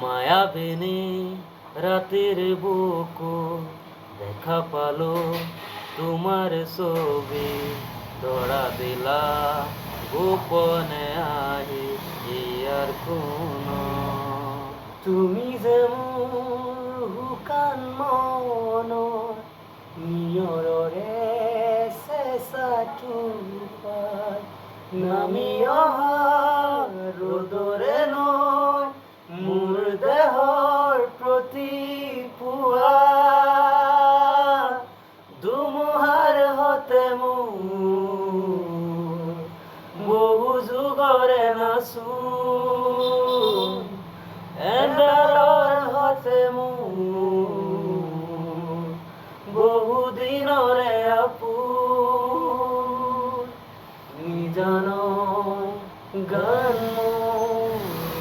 মায়াবিনী রাতের বুকু দেখা পালো তোমার ছবি ধরা দিলা গোপনে আহি ইয়ার কোন তুমি যে মোৰ শুকান মনৰ নিয়ৰৰে চেঁচাটো পাই নামি অহা ৰ'দৰে নৈ মোৰ দেহৰ প্ৰতি পুৱা ধুমুহাৰ হতে মোৰ বহু যুগৰে নাচোন এন্ধাৰৰ হতে মোৰ বহু দিনৰে আপোন নিজানৰ গান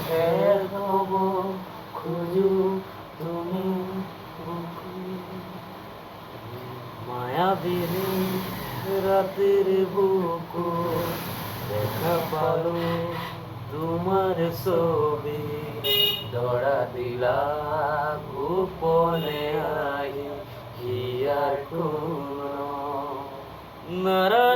শেষ হ'ব খোজো তুমি বুকু মায়াবিনী রাতের বুকু দেখা পালো তোমার ছবি ধরা দিলা গোপনে আহি হিয়ার কোন নারা